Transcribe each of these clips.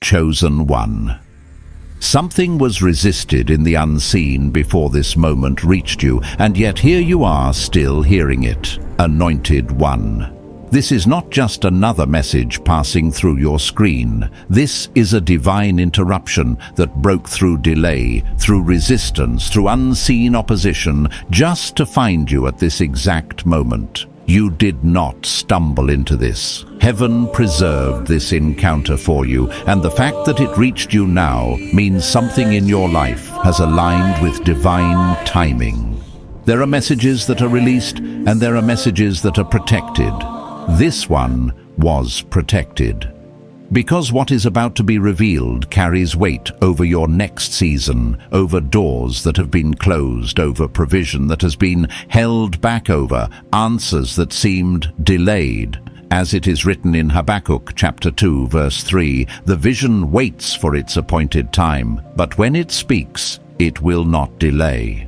Chosen One. Something was resisted in the unseen before this moment reached you, and yet here you are still hearing it. Anointed One. This is not just another message passing through your screen. This is a divine interruption that broke through delay, through resistance, through unseen opposition, just to find you at this exact moment. You did not stumble into this. Heaven preserved this encounter for you, and the fact that it reached you now means something in your life has aligned with divine timing. There are messages that are released, and there are messages that are protected. This one was protected. Because what is about to be revealed carries weight over your next season, over doors that have been closed, over provision that has been held back, over answers that seemed delayed. As it is written in Habakkuk chapter 2 verse 3, the vision waits for its appointed time, but when it speaks, it will not delay.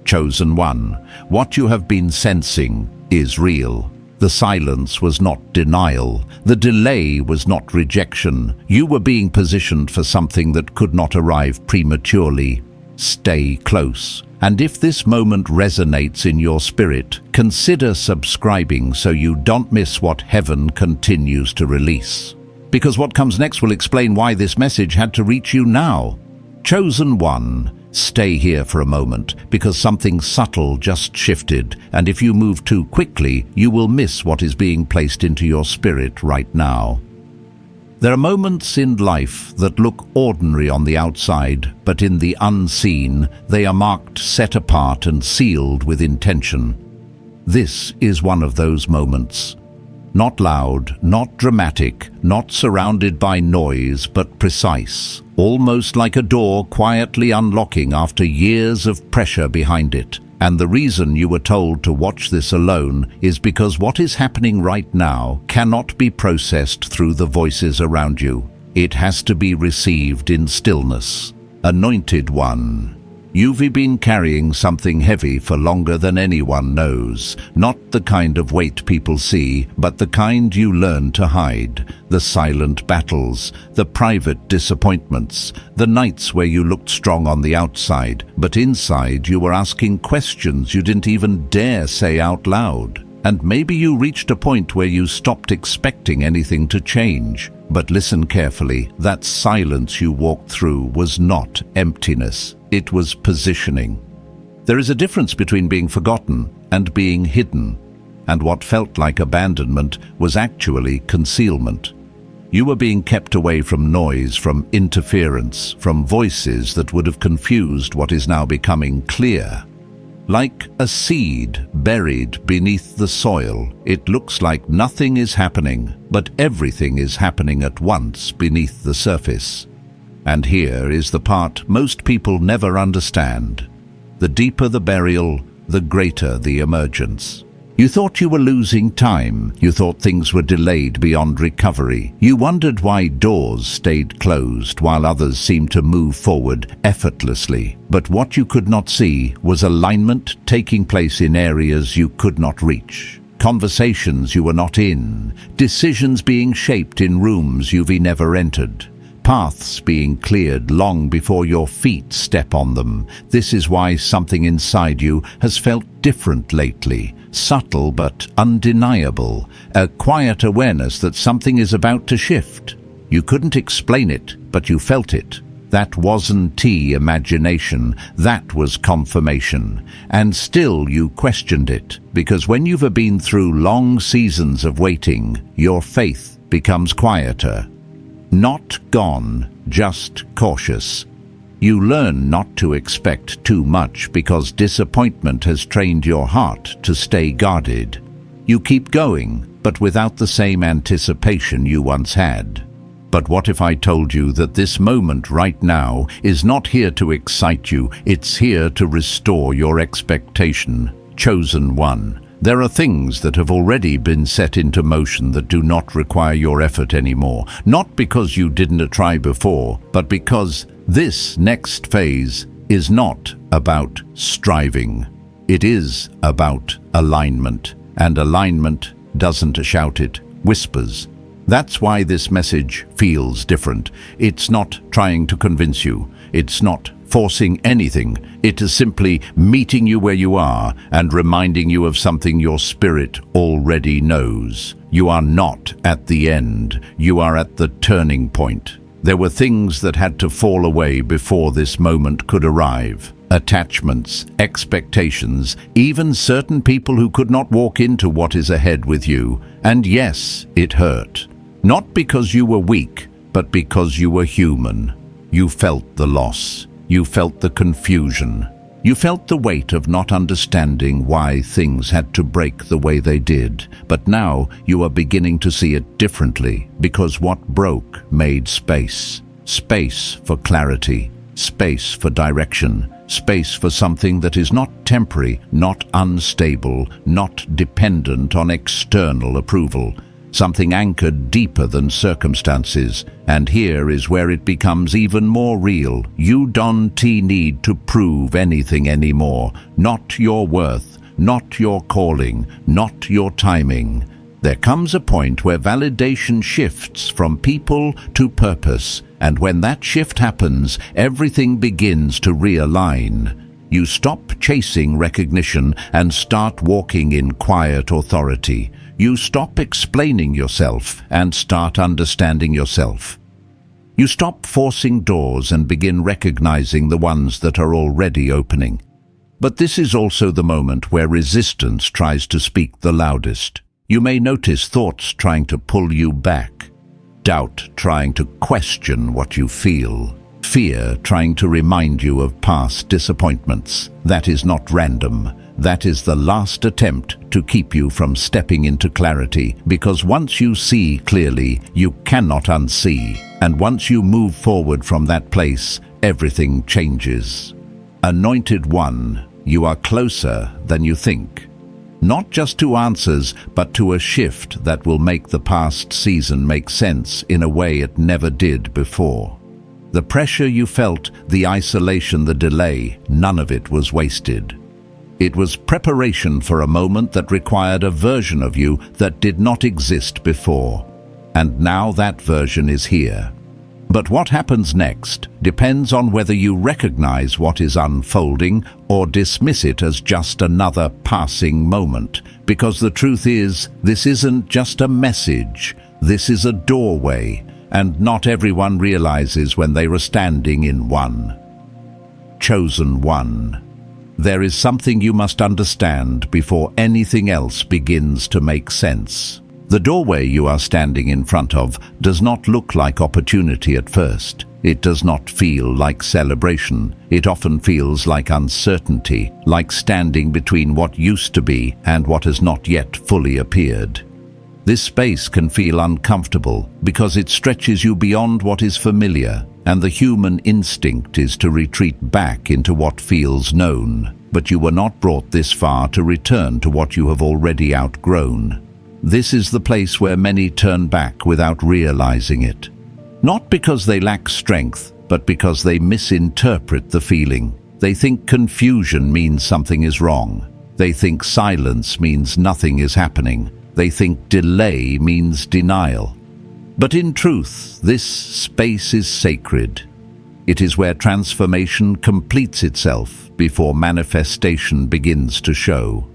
Chosen One, what you have been sensing is real. The silence was not denial. The delay was not rejection. You were being positioned for something that could not arrive prematurely. Stay close. And if this moment resonates in your spirit, consider subscribing so you don't miss what heaven continues to release. Because what comes next will explain why this message had to reach you now. Chosen One, stay here for a moment, because something subtle just shifted, and if you move too quickly, you will miss what is being placed into your spirit right now. There are moments in life that look ordinary on the outside, but in the unseen, they are marked, set apart, and sealed with intention. This is one of those moments. Not loud, not dramatic, not surrounded by noise, but precise. Almost like a door quietly unlocking after years of pressure behind it. And the reason you were told to watch this alone is because what is happening right now cannot be processed through the voices around you. It has to be received in stillness. Anointed One, you've been carrying something heavy for longer than anyone knows. Not the kind of weight people see, but the kind you learn to hide. The silent battles, the private disappointments, the nights where you looked strong on the outside, but inside you were asking questions you didn't even dare say out loud. And maybe you reached a point where you stopped expecting anything to change. But listen carefully, that silence you walked through was not emptiness. It was positioning. There is a difference between being forgotten and being hidden, and what felt like abandonment was actually concealment. You were being kept away from noise, from interference, from voices that would have confused what is now becoming clear. Like a seed buried beneath the soil, it looks like nothing is happening, but everything is happening at once beneath the surface. And here is the part most people never understand. The deeper the burial, the greater the emergence. You thought you were losing time. You thought things were delayed beyond recovery. You wondered why doors stayed closed while others seemed to move forward effortlessly. But what you could not see was alignment taking place in areas you could not reach. Conversations you were not in. Decisions being shaped in rooms you've never entered. Paths being cleared long before your feet step on them. This is why something inside you has felt different lately. Subtle but undeniable. A quiet awareness that something is about to shift. You couldn't explain it, but you felt it. That wasn't imagination, that was confirmation. And still you questioned it, because when you've been through long seasons of waiting, your faith becomes quieter. Not gone, just cautious. You learn not to expect too much because disappointment has trained your heart to stay guarded. You keep going, but without the same anticipation you once had. But what if I told you that this moment right now is not here to excite you, it's here to restore your expectation? Chosen One. There are things that have already been set into motion that do not require your effort anymore. Not because you didn't try before, but because this next phase is not about striving. It is about alignment. And alignment doesn't shout, it whispers. That's why this message feels different. It's not trying to convince you. It's not forcing anything. It is simply meeting you where you are and reminding you of something your spirit already knows. You are not at the end. You are at the turning point. There were things that had to fall away before this moment could arrive. Attachments, expectations, even certain people who could not walk into what is ahead with you. And yes, it hurt. Not because you were weak, but because you were human. You felt the loss. You felt the confusion. You felt the weight of not understanding why things had to break the way they did. But now you are beginning to see it differently, because what broke made space. Space for clarity. Space for direction. Space for something that is not temporary, not unstable, not dependent on external approval. Something anchored deeper than circumstances. And here is where it becomes even more real. You don't need to prove anything anymore. Not your worth, not your calling, not your timing. There comes a point where validation shifts from people to purpose. And when that shift happens, everything begins to realign. You stop chasing recognition and start walking in quiet authority. You stop explaining yourself and start understanding yourself. You stop forcing doors and begin recognizing the ones that are already opening. But this is also the moment where resistance tries to speak the loudest. You may notice thoughts trying to pull you back, doubt trying to question what you feel, fear trying to remind you of past disappointments. That is not random. That is the last attempt to keep you from stepping into clarity, because once you see clearly, you cannot unsee. And once you move forward from that place, everything changes. Anointed One, you are closer than you think. Not just to answers, but to a shift that will make the past season make sense in a way it never did before. The pressure you felt, the isolation, the delay, none of it was wasted. It was preparation for a moment that required a version of you that did not exist before. And now that version is here. But what happens next depends on whether you recognize what is unfolding or dismiss it as just another passing moment. Because the truth is, this isn't just a message. This is a doorway, and not everyone realizes when they are standing in one. Chosen one. There is something you must understand before anything else begins to make sense. The doorway you are standing in front of does not look like opportunity at first. It does not feel like celebration. It often feels like uncertainty, like standing between what used to be and what has not yet fully appeared. This space can feel uncomfortable because it stretches you beyond what is familiar, and the human instinct is to retreat back into what feels known. But you were not brought this far to return to what you have already outgrown. This is the place where many turn back without realizing it. Not because they lack strength, but because they misinterpret the feeling. They think confusion means something is wrong. They think silence means nothing is happening. They think delay means denial. But in truth, this space is sacred. It is where transformation completes itself before manifestation begins to show.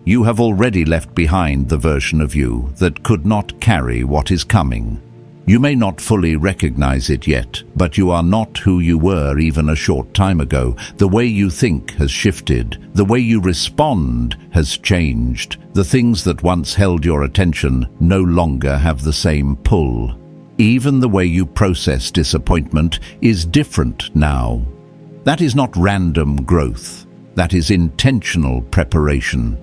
You have already left behind the version of you that could not carry what is coming. You may not fully recognize it yet, but you are not who you were even a short time ago. The way you think has shifted. The way you respond has changed. The things that once held your attention no longer have the same pull. Even the way you process disappointment is different now. That is not random growth. That is intentional preparation.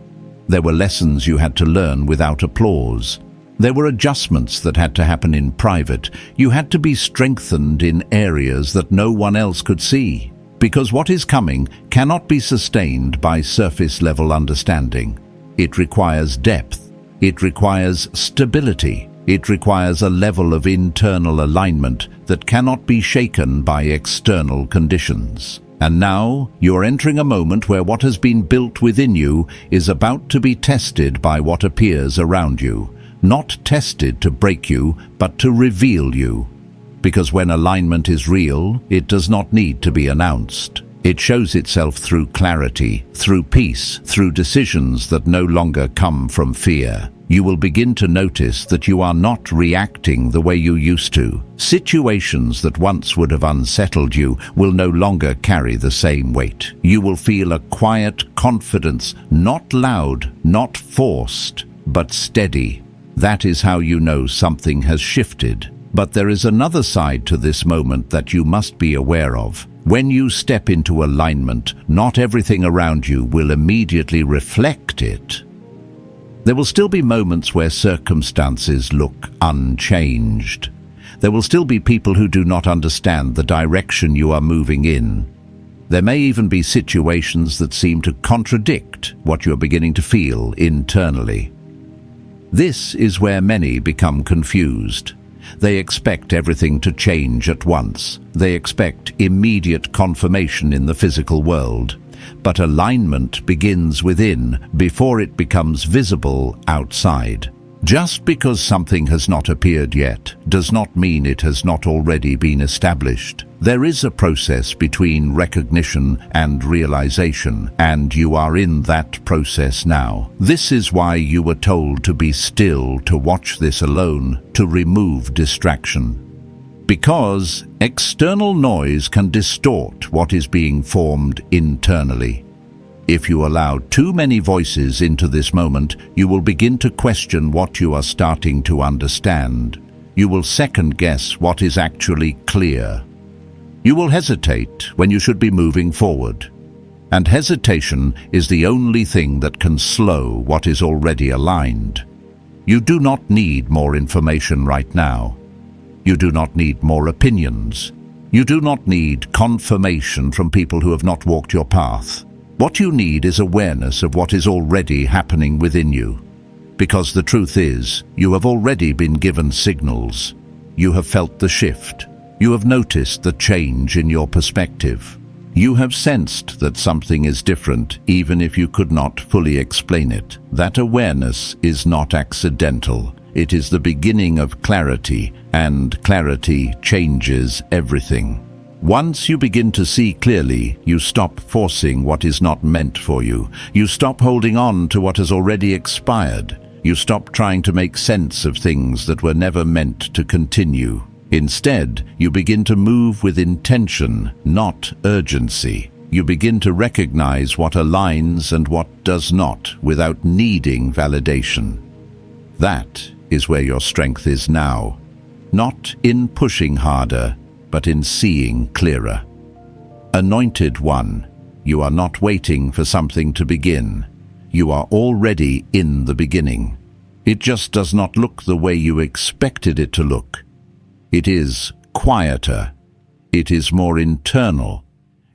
There were lessons you had to learn without applause. There were adjustments that had to happen in private. You had to be strengthened in areas that no one else could see. Because what is coming cannot be sustained by surface-level understanding. It requires depth. It requires stability. It requires a level of internal alignment that cannot be shaken by external conditions. And now you are entering a moment where what has been built within you is about to be tested by what appears around you. not tested to break you, but to reveal you. Because when alignment is real, it does not need to be announced. It shows itself through clarity, through peace, through decisions that no longer come from fear. You will begin to notice that you are not reacting the way you used to. Situations that once would have unsettled you will no longer carry the same weight. You will feel a quiet confidence, not loud, not forced, but steady. That is how you know something has shifted. But there is another side to this moment that you must be aware of. When you step into alignment, not everything around you will immediately reflect it. There will still be moments where circumstances look unchanged. There will still be people who do not understand the direction you are moving in. There may even be situations that seem to contradict what you are beginning to feel internally. This is where many become confused. They expect everything to change at once. They expect immediate confirmation in the physical world. But alignment begins within before it becomes visible outside. Just because something has not appeared yet does not mean it has not already been established. There is a process between recognition and realization, and you are in that process now. This is why you were told to be still, to watch this alone, to remove distraction. Because external noise can distort what is being formed internally. If you allow too many voices into this moment, you will begin to question what you are starting to understand. You will second-guess what is actually clear. You will hesitate when you should be moving forward. And hesitation is the only thing that can slow what is already aligned. You do not need more information right now. You do not need more opinions. You do not need confirmation from people who have not walked your path. What you need is awareness of what is already happening within you. Because the truth is, you have already been given signals. You have felt the shift. You have noticed the change in your perspective. You have sensed that something is different, even if you could not fully explain it. That awareness is not accidental. It is the beginning of clarity, and clarity changes everything. Once you begin to see clearly, you stop forcing what is not meant for you. You stop holding on to what has already expired. You stop trying to make sense of things that were never meant to continue. Instead, you begin to move with intention, not urgency. You begin to recognize what aligns and what does not, without needing validation. That is where your strength is now. Not in pushing harder, but in seeing clearer. Anointed One, you are not waiting for something to begin. You are already in the beginning. It just does not look the way you expected it to look. It is quieter. It is more internal.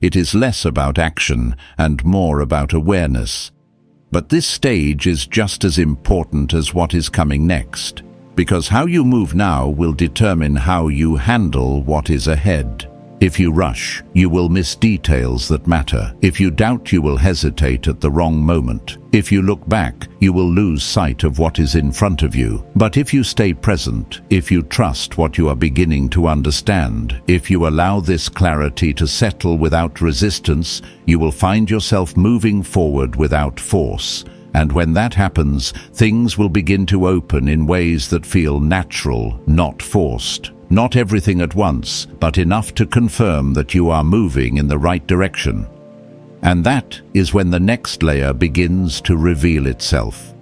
It is less about action and more about awareness. But this stage is just as important as what is coming next. Because how you move now will determine how you handle what is ahead. If you rush, you will miss details that matter. If you doubt, you will hesitate at the wrong moment. If you look back, you will lose sight of what is in front of you. But if you stay present, if you trust what you are beginning to understand, if you allow this clarity to settle without resistance, you will find yourself moving forward without force. And when that happens, things will begin to open in ways that feel natural, not forced. Not everything at once, but enough to confirm that you are moving in the right direction. And that is when the next layer begins to reveal itself.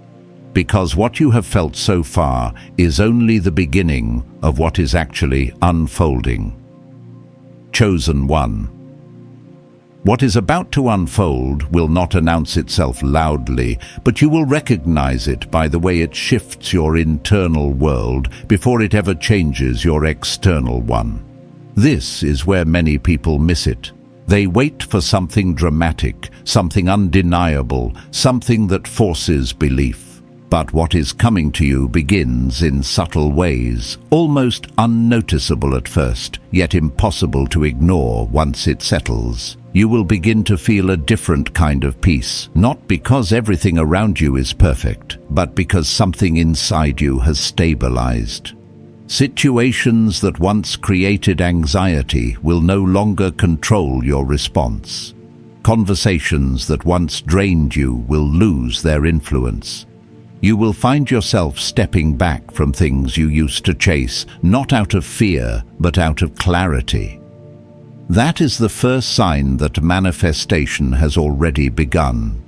Because what you have felt so far is only the beginning of what is actually unfolding. Chosen One. What is about to unfold will not announce itself loudly, but you will recognize it by the way it shifts your internal world before it ever changes your external one. This is where many people miss it. They wait for something dramatic, something undeniable, something that forces belief. But what is coming to you begins in subtle ways, almost unnoticeable at first, yet impossible to ignore once it settles. You will begin to feel a different kind of peace, not because everything around you is perfect, but because something inside you has stabilized. Situations that once created anxiety will no longer control your response. Conversations that once drained you will lose their influence. You will find yourself stepping back from things you used to chase, not out of fear, but out of clarity. That is the first sign that manifestation has already begun.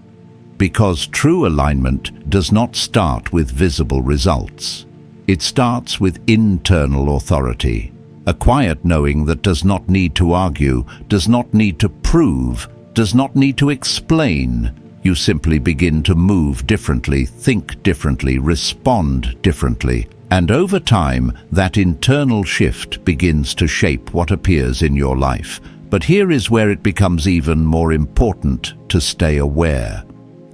Because true alignment does not start with visible results. It starts with internal authority, a quiet knowing that does not need to argue, does not need to prove, does not need to explain. You simply begin to move differently, think differently, respond differently. And over time, that internal shift begins to shape what appears in your life. But here is where it becomes even more important to stay aware.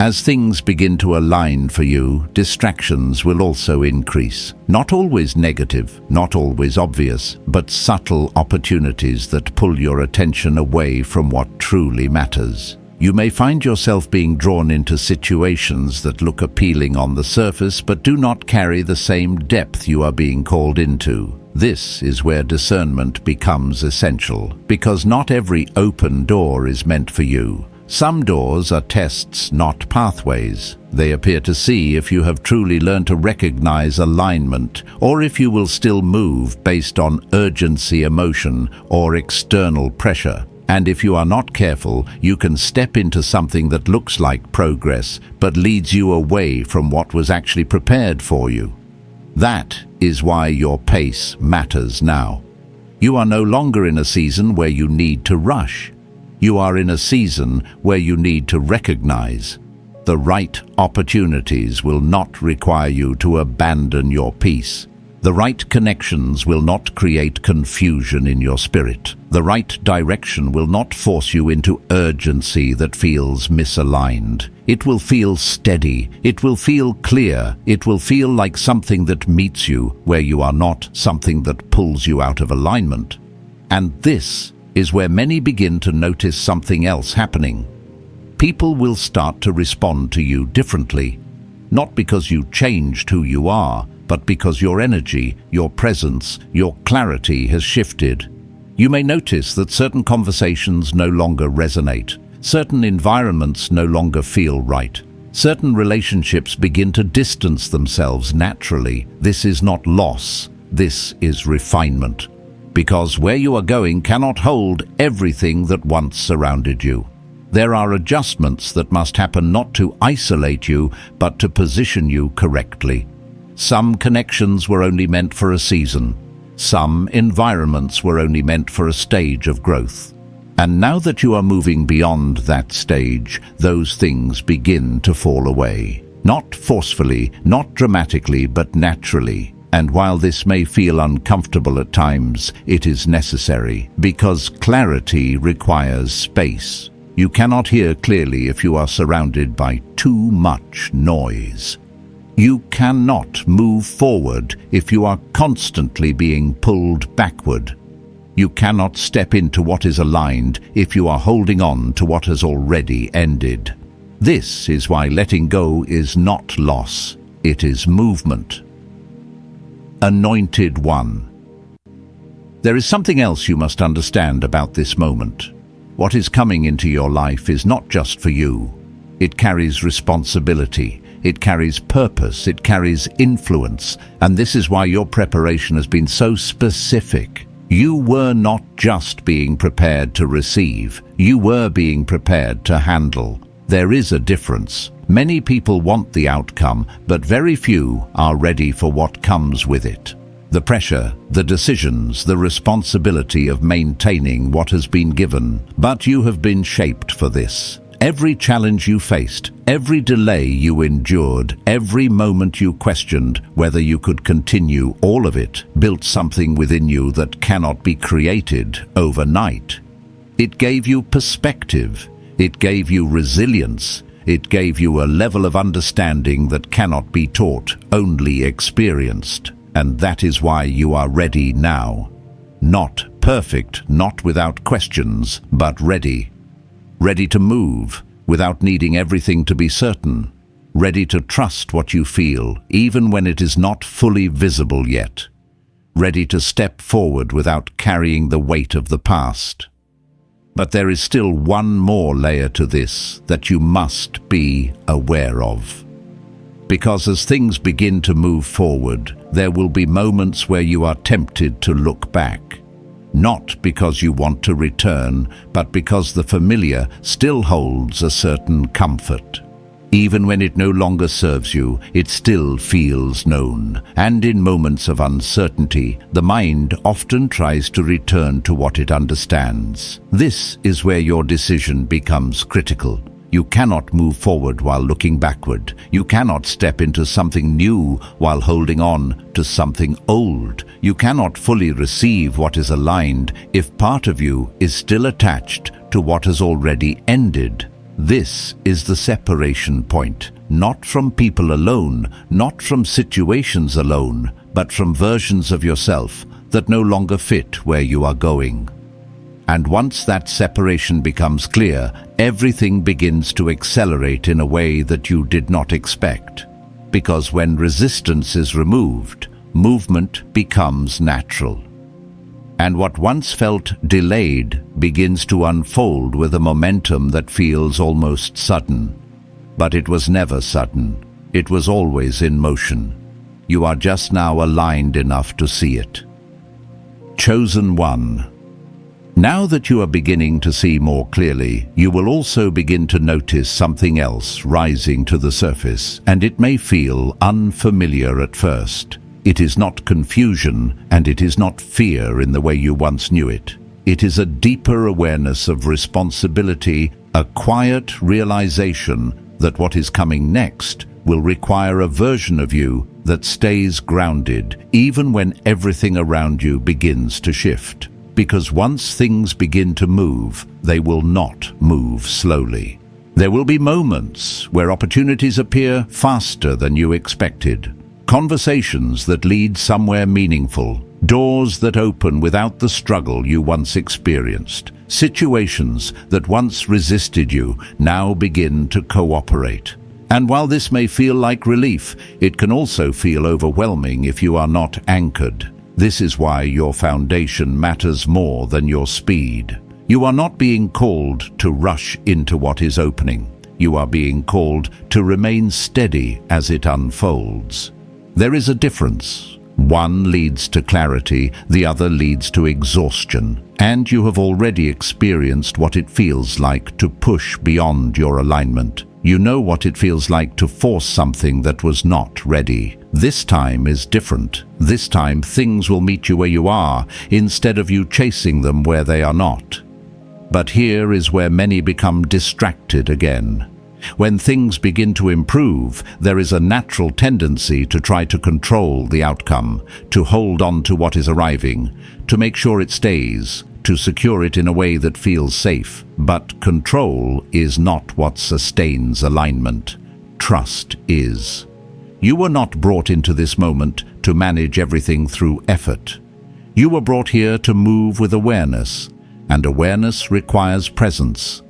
As things begin to align for you, distractions will also increase. Not always negative, not always obvious, but subtle opportunities that pull your attention away from what truly matters. You may find yourself being drawn into situations that look appealing on the surface but do not carry the same depth you are being called into. This is where discernment becomes essential, because not every open door is meant for you. Some doors are tests, not pathways. They appear to see if you have truly learned to recognize alignment, or if you will still move based on urgency, emotion, or external pressure. And if you are not careful, you can step into something that looks like progress, but leads you away from what was actually prepared for you. That is why your pace matters now. You are no longer in a season where you need to rush. You are in a season where you need to recognize. The right opportunities will not require you to abandon your peace. The right connections will not create confusion in your spirit. The right direction will not force you into urgency that feels misaligned. It will feel steady. It will feel clear. It will feel like something that meets you where you are not, something that pulls you out of alignment. And this is where many begin to notice something else happening. People will start to respond to you differently, not because you changed who you are, but because your energy, your presence, your clarity has shifted. You may notice that certain conversations no longer resonate, certain environments no longer feel right, certain relationships begin to distance themselves naturally. This is not loss, this is refinement. Because where you are going cannot hold everything that once surrounded you. There are adjustments that must happen not to isolate you, but to position you correctly. Some connections were only meant for a season. Some environments were only meant for a stage of growth. And now that you are moving beyond that stage, those things begin to fall away. Not forcefully, not dramatically, but naturally. And while this may feel uncomfortable at times, it is necessary, because clarity requires space. You cannot hear clearly if you are surrounded by too much noise. You cannot move forward if you are constantly being pulled backward. You cannot step into what is aligned if you are holding on to what has already ended. This is why letting go is not loss, it is movement. Anointed One. There is something else you must understand about this moment. What is coming into your life is not just for you. It carries responsibility. It carries purpose, it carries influence, and this is why your preparation has been so specific. You were not just being prepared to receive, you were being prepared to handle. There is a difference. Many people want the outcome, but very few are ready for what comes with it. The pressure, the decisions, the responsibility of maintaining what has been given. But you have been shaped for this. Every challenge you faced, every delay you endured, every moment you questioned whether you could continue, all of it built something within you that cannot be created overnight. It gave you perspective. It gave you resilience. It gave you a level of understanding that cannot be taught, only experienced. And that is why you are ready now. Not perfect, not without questions, but ready. Ready to move, without needing everything to be certain. Ready to trust what you feel, even when it is not fully visible yet. Ready to step forward without carrying the weight of the past. But there is still one more layer to this that you must be aware of. Because as things begin to move forward, there will be moments where you are tempted to look back. Not because you want to return, but because the familiar still holds a certain comfort. Even when it no longer serves you, it still feels known. And in moments of uncertainty, the mind often tries to return to what it understands. This is where your decision becomes critical. You cannot move forward while looking backward. You cannot step into something new while holding on to something old. You cannot fully receive what is aligned if part of you is still attached to what has already ended. This is the separation point, not from people alone, not from situations alone, but from versions of yourself that no longer fit where you are going. And once that separation becomes clear, everything begins to accelerate in a way that you did not expect. Because when resistance is removed, movement becomes natural. And what once felt delayed begins to unfold with a momentum that feels almost sudden. But it was never sudden. It was always in motion. You are just now aligned enough to see it. Chosen one. Now that you are beginning to see more clearly, you will also begin to notice something else rising to the surface, and it may feel unfamiliar at first. It is not confusion, and it is not fear in the way you once knew it. It is a deeper awareness of responsibility, a quiet realization that what is coming next will require a version of you that stays grounded, even when everything around you begins to shift. Because once things begin to move, they will not move slowly. There will be moments where opportunities appear faster than you expected. Conversations that lead somewhere meaningful. Doors that open without the struggle you once experienced. Situations that once resisted you now begin to cooperate. And while this may feel like relief, it can also feel overwhelming if you are not anchored. This is why your foundation matters more than your speed. You are not being called to rush into what is opening. You are being called to remain steady as it unfolds. There is a difference. One leads to clarity, the other leads to exhaustion. And you have already experienced what it feels like to push beyond your alignment. You know what it feels like to force something that was not ready. This time is different. This time things will meet you where you are, instead of you chasing them where they are not. But here is where many become distracted again. When things begin to improve, there is a natural tendency to try to control the outcome, to hold on to what is arriving, to make sure it stays, to secure it in a way that feels safe. But control is not what sustains alignment. Trust is. You were not brought into this moment to manage everything through effort. You were brought here to move with awareness, and awareness requires presence.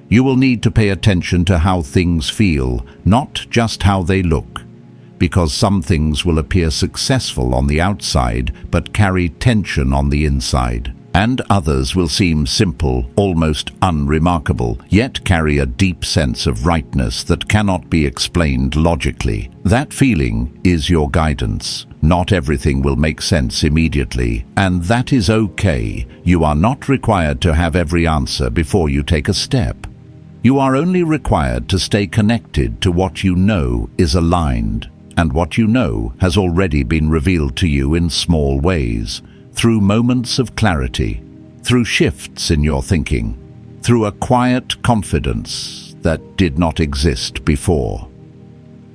You will need to pay attention to how things feel, not just how they look, because some things will appear successful on the outside but carry tension on the inside. And others will seem simple, almost unremarkable, yet carry a deep sense of rightness that cannot be explained logically. That feeling is your guidance. Not everything will make sense immediately, and that is okay. You are not required to have every answer before you take a step. You are only required to stay connected to what you know is aligned, and what you know has already been revealed to you in small ways. Through moments of clarity, through shifts in your thinking, through a quiet confidence that did not exist before.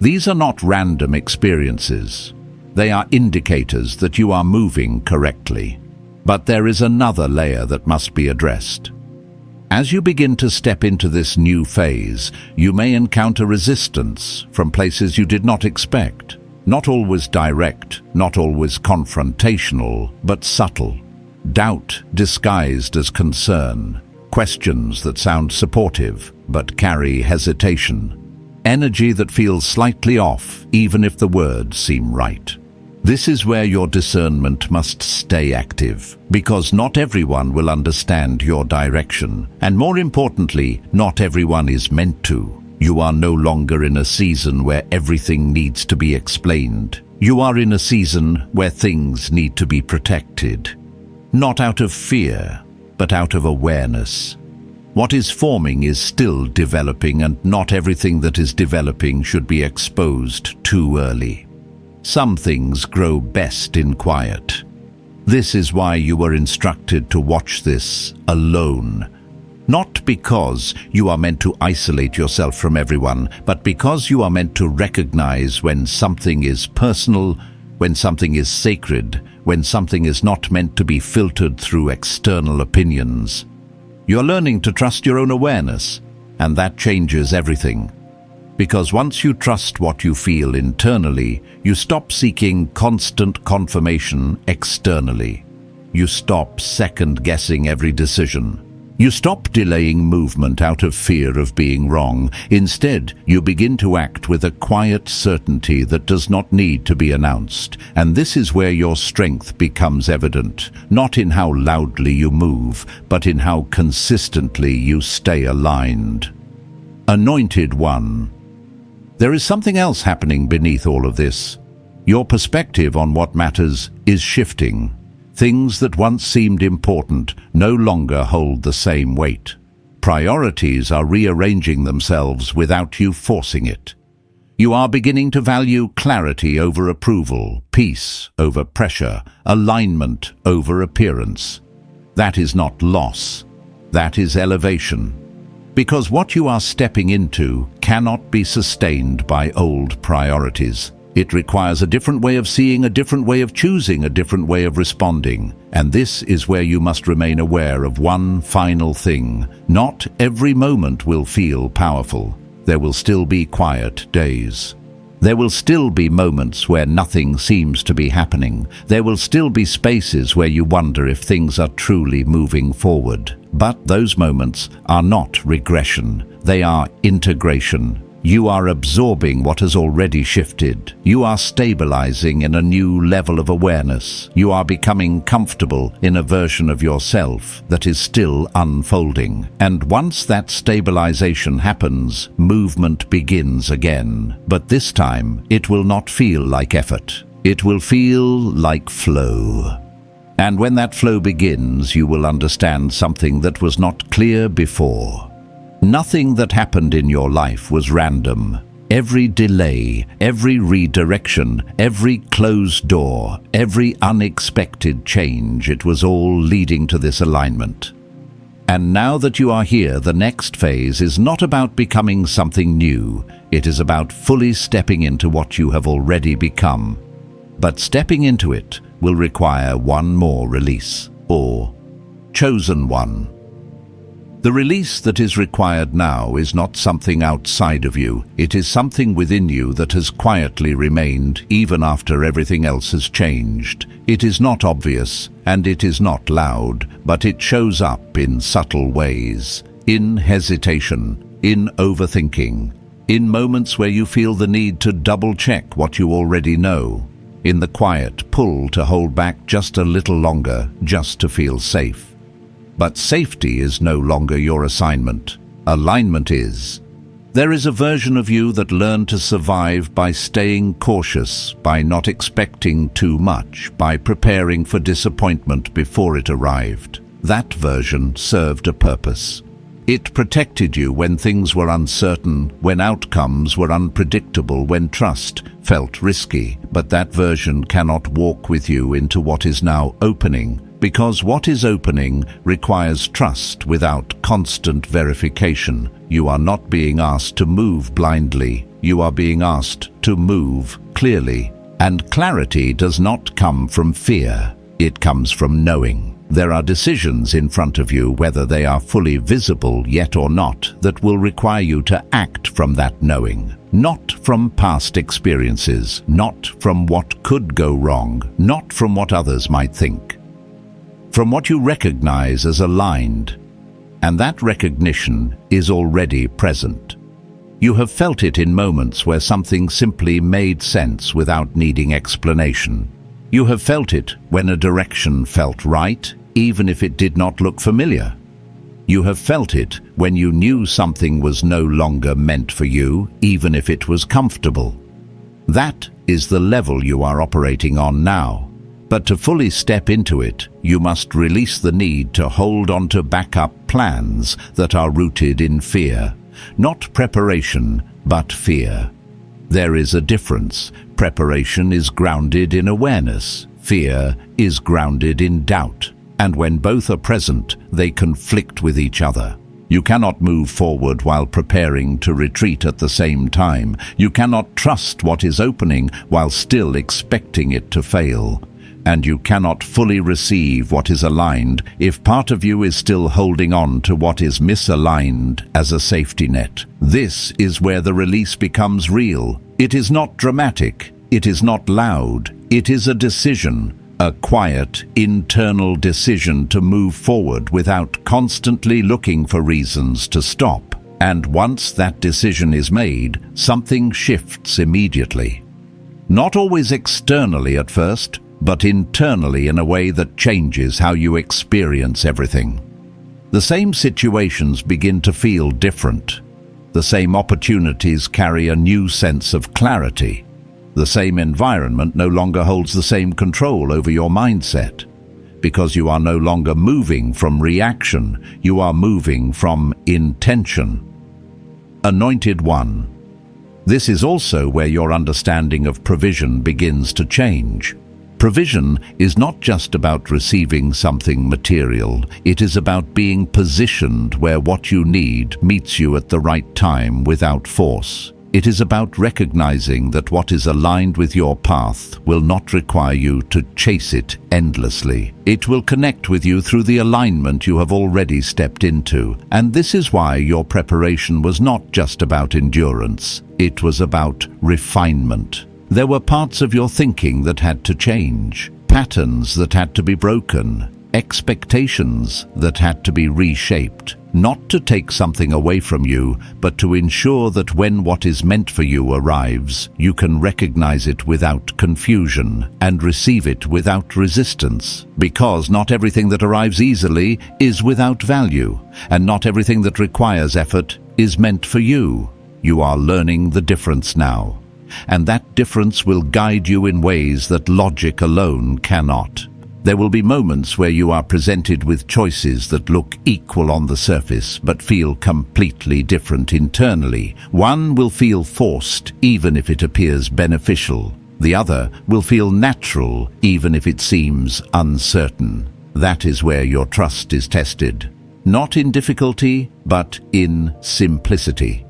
These are not random experiences. They are indicators that you are moving correctly. But there is another layer that must be addressed. As you begin to step into this new phase, you may encounter resistance from places you did not expect. Not always direct, not always confrontational, but subtle. Doubt disguised as concern. Questions that sound supportive, but carry hesitation. Energy that feels slightly off, even if the words seem right. This is where your discernment must stay active, because not everyone will understand your direction, and more importantly, not everyone is meant to. You are no longer in a season where everything needs to be explained. You are in a season where things need to be protected. Not out of fear, but out of awareness. What is forming is still developing, and not everything that is developing should be exposed too early. Some things grow best in quiet. This is why you were instructed to watch this alone. Not because you are meant to isolate yourself from everyone, but because you are meant to recognize when something is personal, when something is sacred, when something is not meant to be filtered through external opinions. You're learning to trust your own awareness, and that changes everything. Because once you trust what you feel internally, you stop seeking constant confirmation externally. You stop second-guessing every decision. You stop delaying movement out of fear of being wrong. Instead, you begin to act with a quiet certainty that does not need to be announced. And this is where your strength becomes evident, not in how loudly you move, but in how consistently you stay aligned. Anointed One. There is something else happening beneath all of this. Your perspective on what matters is shifting. Things that once seemed important no longer hold the same weight. Priorities are rearranging themselves without you forcing it. You are beginning to value clarity over approval, peace over pressure, alignment over appearance. That is not loss. That is elevation. Because what you are stepping into cannot be sustained by old priorities. It requires a different way of seeing, a different way of choosing, a different way of responding. And this is where you must remain aware of one final thing. Not every moment will feel powerful. There will still be quiet days. There will still be moments where nothing seems to be happening. There will still be spaces where you wonder if things are truly moving forward. But those moments are not regression. They are integration. You are absorbing what has already shifted. You are stabilizing in a new level of awareness. You are becoming comfortable in a version of yourself that is still unfolding. And once that stabilization happens, movement begins again. But this time, it will not feel like effort. It will feel like flow. And when that flow begins, you will understand something that was not clear before. Nothing that happened in your life was random. Every delay, every redirection, every closed door, every unexpected change, it was all leading to this alignment. And now that you are here, the next phase is not about becoming something new. It is about fully stepping into what you have already become. But stepping into it will require one more release, or chosen one. The release that is required now is not something outside of you. It is something within you that has quietly remained even after everything else has changed. It is not obvious and it is not loud, but it shows up in subtle ways. In hesitation, in overthinking, in moments where you feel the need to double-check what you already know, in the quiet pull to hold back just a little longer, just to feel safe. But safety is no longer your assignment. Alignment is. There is a version of you that learned to survive by staying cautious, by not expecting too much, by preparing for disappointment before it arrived. That version served a purpose. It protected you when things were uncertain, when outcomes were unpredictable, when trust felt risky. But that version cannot walk with you into what is now opening, because what is opening requires trust without constant verification. You are not being asked to move blindly. You are being asked to move clearly. And clarity does not come from fear. It comes from knowing. There are decisions in front of you, whether they are fully visible yet or not, that will require you to act from that knowing. Not from past experiences, not from what could go wrong, not from what others might think. From what you recognize as aligned, and that recognition is already present. You have felt it in moments where something simply made sense without needing explanation. You have felt it when a direction felt right, even if it did not look familiar. You have felt it when you knew something was no longer meant for you, even if it was comfortable. That is the level you are operating on now. But to fully step into it, you must release the need to hold on to backup plans that are rooted in fear. Not preparation, but fear. There is a difference. Preparation is grounded in awareness. Fear is grounded in doubt. And when both are present, they conflict with each other. You cannot move forward while preparing to retreat at the same time. You cannot trust what is opening while still expecting it to fail. And you cannot fully receive what is aligned if part of you is still holding on to what is misaligned as a safety net. This is where the release becomes real. It is not dramatic. It is not loud. It is a decision. A quiet, internal decision to move forward without constantly looking for reasons to stop. And once that decision is made, something shifts immediately. Not always externally at first, but internally in a way that changes how you experience everything. The same situations begin to feel different. The same opportunities carry a new sense of clarity. The same environment no longer holds the same control over your mindset. Because you are no longer moving from reaction, you are moving from intention. Anointed One. This is also where your understanding of provision begins to change. Provision is not just about receiving something material. It is about being positioned where what you need meets you at the right time without force. It is about recognizing that what is aligned with your path will not require you to chase it endlessly. It will connect with you through the alignment you have already stepped into. And this is why your preparation was not just about endurance. It was about refinement. There were parts of your thinking that had to change, patterns that had to be broken, expectations that had to be reshaped. Not to take something away from you, but to ensure that when what is meant for you arrives, you can recognize it without confusion and receive it without resistance. Because not everything that arrives easily is without value, and not everything that requires effort is meant for you. You are learning the difference now, and that difference will guide you in ways that logic alone cannot. There will be moments where you are presented with choices that look equal on the surface but feel completely different internally. One will feel forced even if it appears beneficial. The other will feel natural even if it seems uncertain. That is where your trust is tested. Not in difficulty, but in simplicity.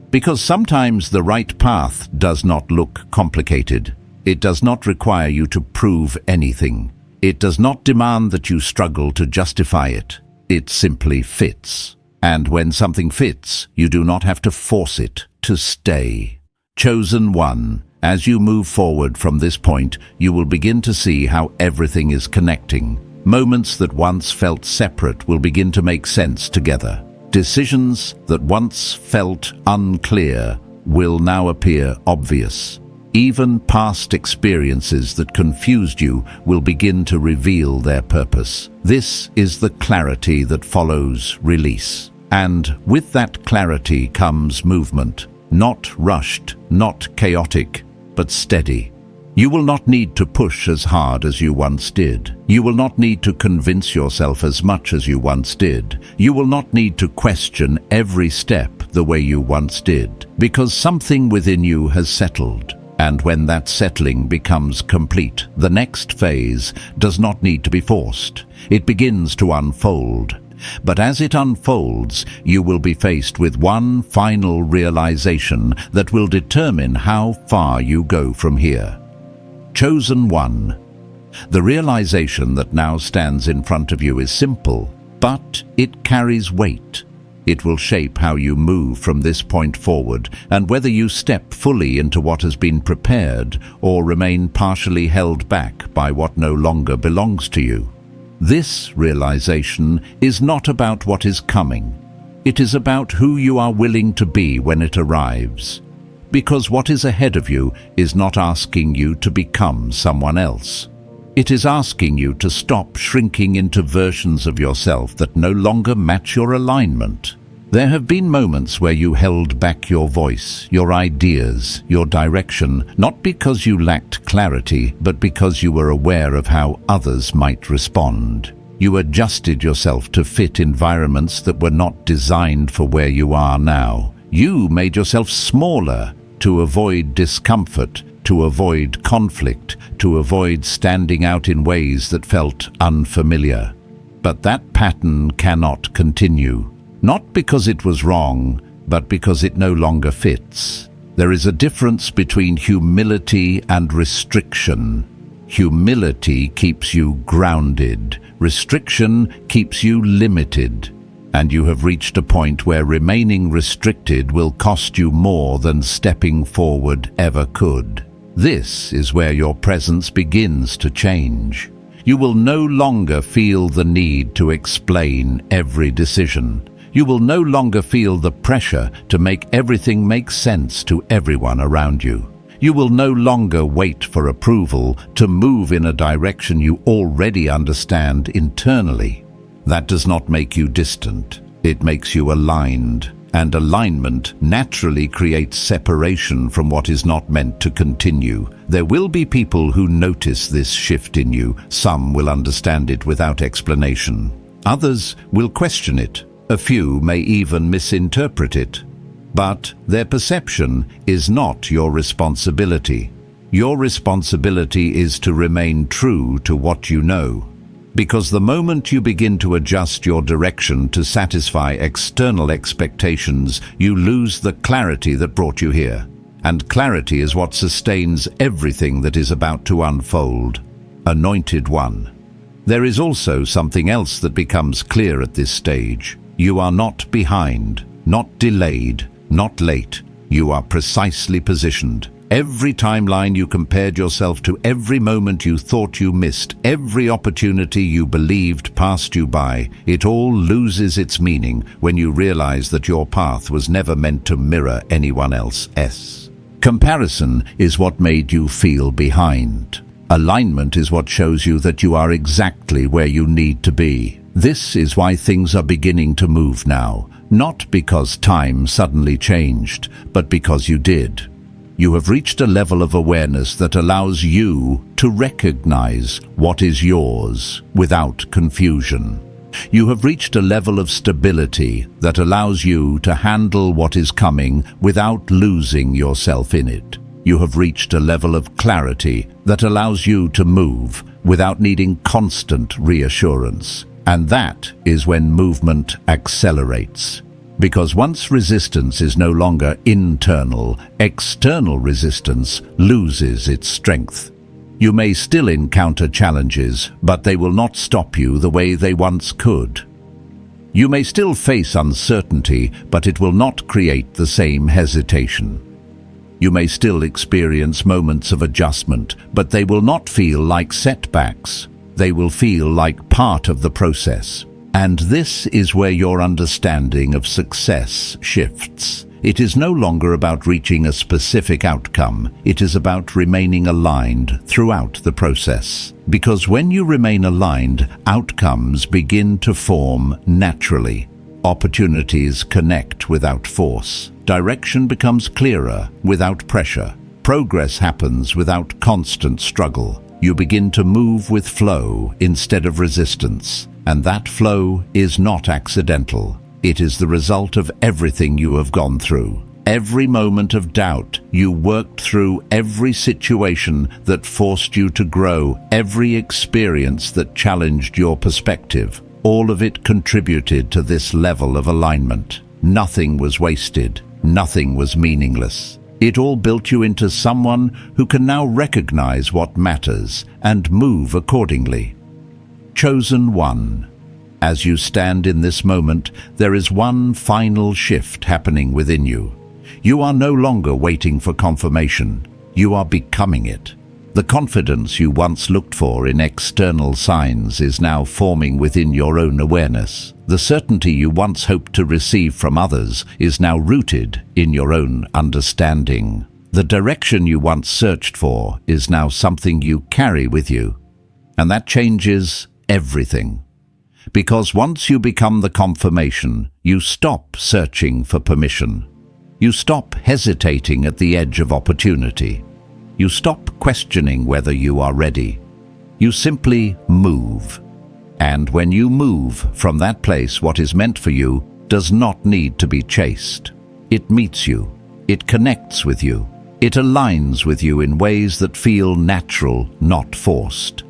Because sometimes the right path does not look complicated. It does not require you to prove anything. It does not demand that you struggle to justify it. It simply fits. And when something fits, you do not have to force it to stay. Chosen One, as you move forward from this point, you will begin to see how everything is connecting. Moments that once felt separate will begin to make sense together. Decisions that once felt unclear will now appear obvious. Even past experiences that confused you will begin to reveal their purpose. This is the clarity that follows release. And with that clarity comes movement. Not rushed, not chaotic, but steady. You will not need to push as hard as you once did. You will not need to convince yourself as much as you once did. You will not need to question every step the way you once did, because something within you has settled. And when that settling becomes complete, the next phase does not need to be forced. It begins to unfold. But as it unfolds, you will be faced with one final realization that will determine how far you go from here. Chosen One, The realization that now stands in front of you is simple, but it carries weight. It will shape how you move from this point forward, and whether you step fully into what has been prepared or remain partially held back by what no longer belongs to you. This realization is not about what is coming. It is about who you are willing to be when it arrives. Because what is ahead of you is not asking you to become someone else. It is asking you to stop shrinking into versions of yourself that no longer match your alignment. There have been moments where you held back your voice, your ideas, your direction, not because you lacked clarity, but because you were aware of how others might respond. You adjusted yourself to fit environments that were not designed for where you are now. You made yourself smaller to avoid discomfort, to avoid conflict, to avoid standing out in ways that felt unfamiliar. But that pattern cannot continue. Not because it was wrong, but because it no longer fits. There is a difference between humility and restriction. Humility keeps you grounded. Restriction keeps you limited. And you have reached a point where remaining restricted will cost you more than stepping forward ever could. This is where your presence begins to change. You will no longer feel the need to explain every decision. You will no longer feel the pressure to make everything make sense to everyone around you. You will no longer wait for approval to move in a direction you already understand internally. That does not make you distant. It makes you aligned. And alignment naturally creates separation from what is not meant to continue. There will be people who notice this shift in you. Some will understand it without explanation. Others will question it. A few may even misinterpret it. But their perception is not your responsibility. Your responsibility is to remain true to what you know. Because the moment you begin to adjust your direction to satisfy external expectations, you lose the clarity that brought you here. And clarity is what sustains everything that is about to unfold. Anointed One. There is also something else that becomes clear at this stage. You are not behind, not delayed, not late. You are precisely positioned. Every timeline you compared yourself to, every moment you thought you missed, every opportunity you believed passed you by, it all loses its meaning when you realize that your path was never meant to mirror anyone else's. Comparison is what made you feel behind. Alignment is what shows you that you are exactly where you need to be. This is why things are beginning to move now, not because time suddenly changed, but because you did. You have reached a level of awareness that allows you to recognize what is yours without confusion. You have reached a level of stability that allows you to handle what is coming without losing yourself in it. You have reached a level of clarity that allows you to move without needing constant reassurance. And that is when movement accelerates. Because once resistance is no longer internal, external resistance loses its strength. You may still encounter challenges, but they will not stop you the way they once could. You may still face uncertainty, but it will not create the same hesitation. You may still experience moments of adjustment, but they will not feel like setbacks. They will feel like part of the process. And this is where your understanding of success shifts. It is no longer about reaching a specific outcome. It is about remaining aligned throughout the process. Because when you remain aligned, outcomes begin to form naturally. Opportunities connect without force. Direction becomes clearer without pressure. Progress happens without constant struggle. You begin to move with flow instead of resistance. And that flow is not accidental. It is the result of everything you have gone through. Every moment of doubt you worked through, every situation that forced you to grow, every experience that challenged your perspective, all of it contributed to this level of alignment. Nothing was wasted. Nothing was meaningless. It all built you into someone who can now recognize what matters and move accordingly. Chosen One. As you stand in this moment, there is one final shift happening within you. You are no longer waiting for confirmation. You are becoming it. The confidence you once looked for in external signs is now forming within your own awareness. The certainty you once hoped to receive from others is now rooted in your own understanding. The direction you once searched for is now something you carry with you. And that changes everything. Because once you become the confirmation, you stop searching for permission. You stop hesitating at the edge of opportunity. You stop questioning whether you are ready. You simply move. And when you move from that place, what is meant for you does not need to be chased. It meets you. It connects with you. It aligns with you in ways that feel natural, not forced.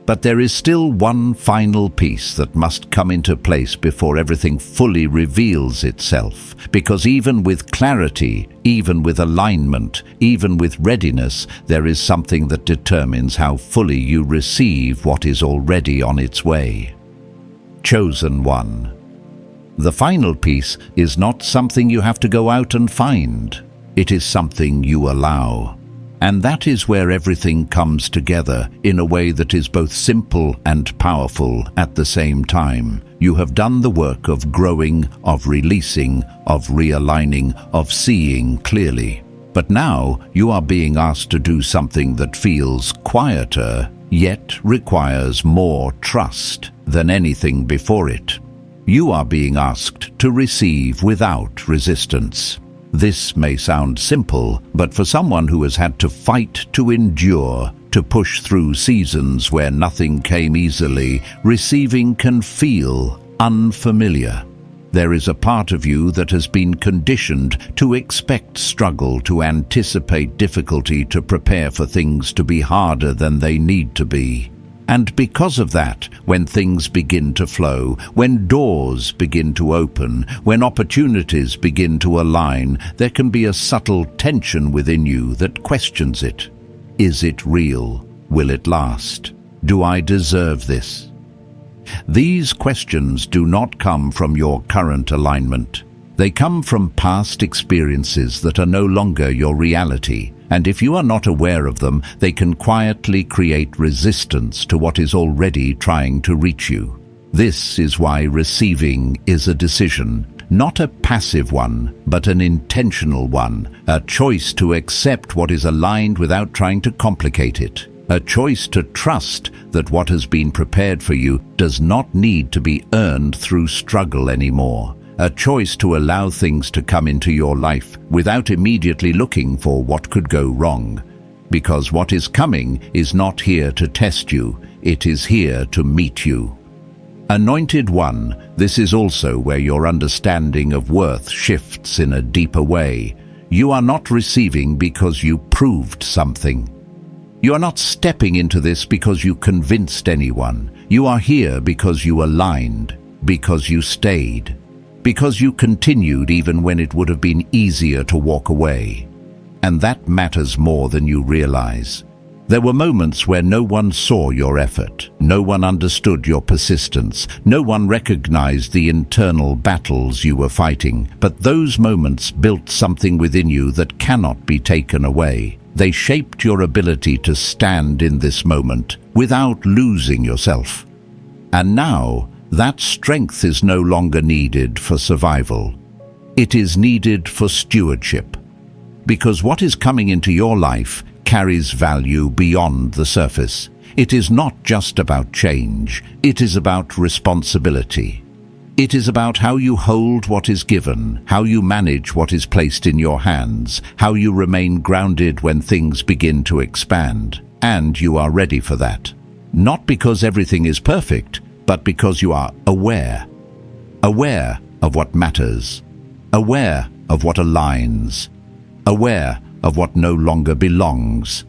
But there is still one final piece that must come into place before everything fully reveals itself. Because even with clarity, even with alignment, even with readiness, there is something that determines how fully you receive what is already on its way. Chosen One. The final piece is not something you have to go out and find. It is something you allow. And that is where everything comes together in a way that is both simple and powerful at the same time. You have done the work of growing, of releasing, of realigning, of seeing clearly. But now you are being asked to do something that feels quieter, yet requires more trust than anything before it. You are being asked to receive without resistance. This may sound simple, but for someone who has had to fight to endure, to push through seasons where nothing came easily, receiving can feel unfamiliar. There is a part of you that has been conditioned to expect struggle, to anticipate difficulty, to prepare for things to be harder than they need to be. And because of that, when things begin to flow, when doors begin to open, when opportunities begin to align, there can be a subtle tension within you that questions it. Is it real? Will it last? Do I deserve this? These questions do not come from your current alignment. They come from past experiences that are no longer your reality. And if you are not aware of them, they can quietly create resistance to what is already trying to reach you. This is why receiving is a decision, not a passive one, but an intentional one, a choice to accept what is aligned without trying to complicate it, a choice to trust that what has been prepared for you does not need to be earned through struggle anymore. A choice to allow things to come into your life without immediately looking for what could go wrong. Because what is coming is not here to test you, it is here to meet you. Anointed One, this is also where your understanding of worth shifts in a deeper way. You are not receiving because you proved something. You are not stepping into this because you convinced anyone. You are here because you aligned, because you stayed. Because you continued even when it would have been easier to walk away. And that matters more than you realize. There were moments where no one saw your effort, no one understood your persistence, no one recognized the internal battles you were fighting, but those moments built something within you that cannot be taken away. They shaped your ability to stand in this moment without losing yourself. And now, that strength is no longer needed for survival. It is needed for stewardship. Because what is coming into your life carries value beyond the surface. It is not just about change, it is about responsibility. It is about how you hold what is given, how you manage what is placed in your hands, how you remain grounded when things begin to expand. And you are ready for that. Not because everything is perfect, but because you are aware. Aware of what matters. Aware of what aligns. Aware of what no longer belongs.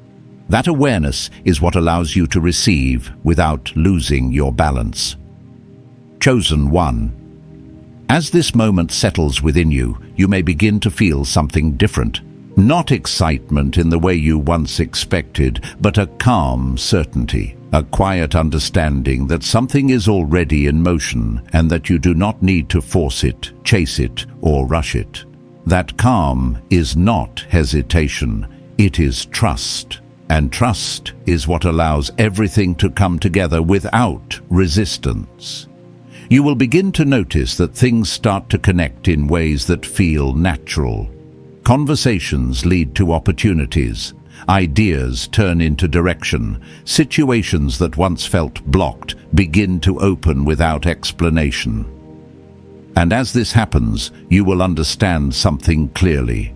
That awareness is what allows you to receive without losing your balance. Chosen One. As this moment settles within you, you may begin to feel something different. Not excitement in the way you once expected, but a calm certainty, a quiet understanding that something is already in motion and that you do not need to force it, chase it, or rush it. That calm is not hesitation, it is trust. And trust is what allows everything to come together without resistance. You will begin to notice that things start to connect in ways that feel natural. Conversations lead to opportunities. Ideas turn into direction. Situations that once felt blocked begin to open without explanation. And as this happens, you will understand something clearly.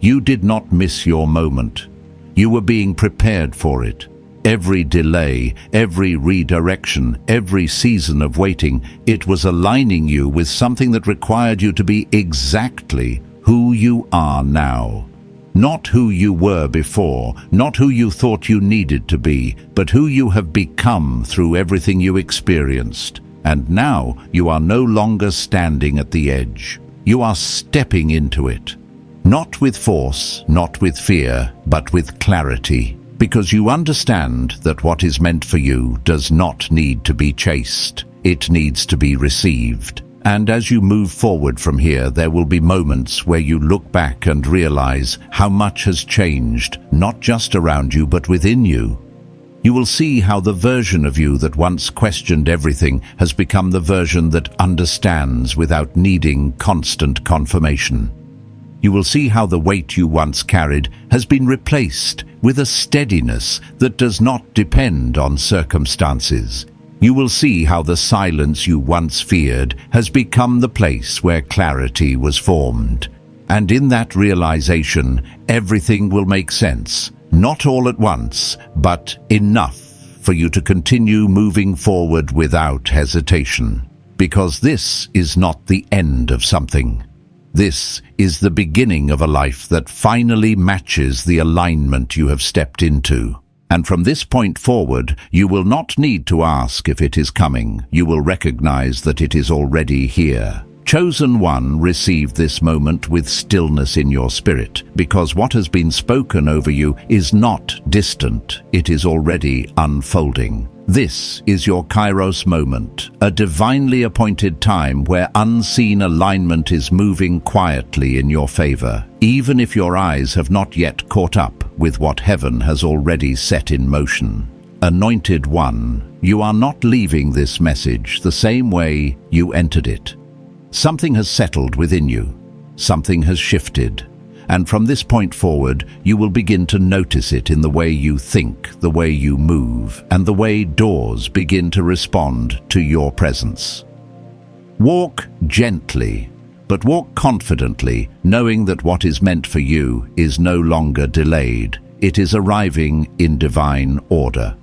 You did not miss your moment. You were being prepared for it. Every delay, every redirection, every season of waiting, it was aligning you with something that required you to be exactly who you are now. Not who you were before, not who you thought you needed to be, but who you have become through everything you experienced. And now you are no longer standing at the edge. You are stepping into it. Not with force, not with fear, but with clarity. Because you understand that what is meant for you does not need to be chased. It needs to be received. And as you move forward from here, there will be moments where you look back and realize how much has changed, not just around you, but within you. You will see how the version of you that once questioned everything has become the version that understands without needing constant confirmation. You will see how the weight you once carried has been replaced with a steadiness that does not depend on circumstances. You will see how the silence you once feared has become the place where clarity was formed. And in that realization, everything will make sense. Not all at once, but enough for you to continue moving forward without hesitation. Because this is not the end of something. This is the beginning of a life that finally matches the alignment you have stepped into. And from this point forward, you will not need to ask if it is coming. You will recognize that it is already here. Chosen one, receive this moment with stillness in your spirit, because what has been spoken over you is not distant. It is already unfolding. This is your Kairos moment, a divinely appointed time where unseen alignment is moving quietly in your favor, even if your eyes have not yet caught up with what heaven has already set in motion. Anointed one, you are not leaving this message the same way you entered it. Something has settled within you. Something has shifted. And from this point forward, you will begin to notice it in the way you think, the way you move, and the way doors begin to respond to your presence. Walk gently, but walk confidently, knowing that what is meant for you is no longer delayed. It is arriving in divine order.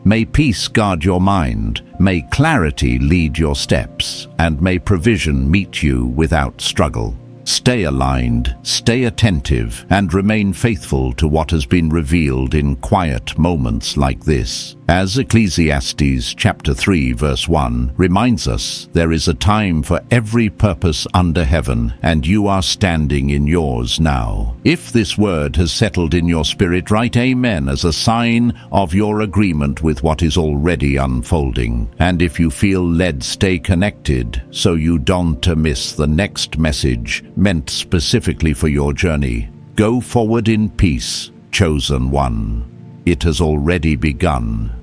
May peace guard your mind, may clarity lead your steps, and may provision meet you without struggle. Stay aligned, stay attentive, and remain faithful to what has been revealed in quiet moments like this. As Ecclesiastes chapter 3 verse 1 reminds us, there is a time for every purpose under heaven, and you are standing in yours now. If this word has settled in your spirit, write Amen as a sign of your agreement with what is already unfolding. And if you feel led, stay connected so you don't miss the next message meant specifically for your journey. Go forward in peace, chosen one. It has already begun.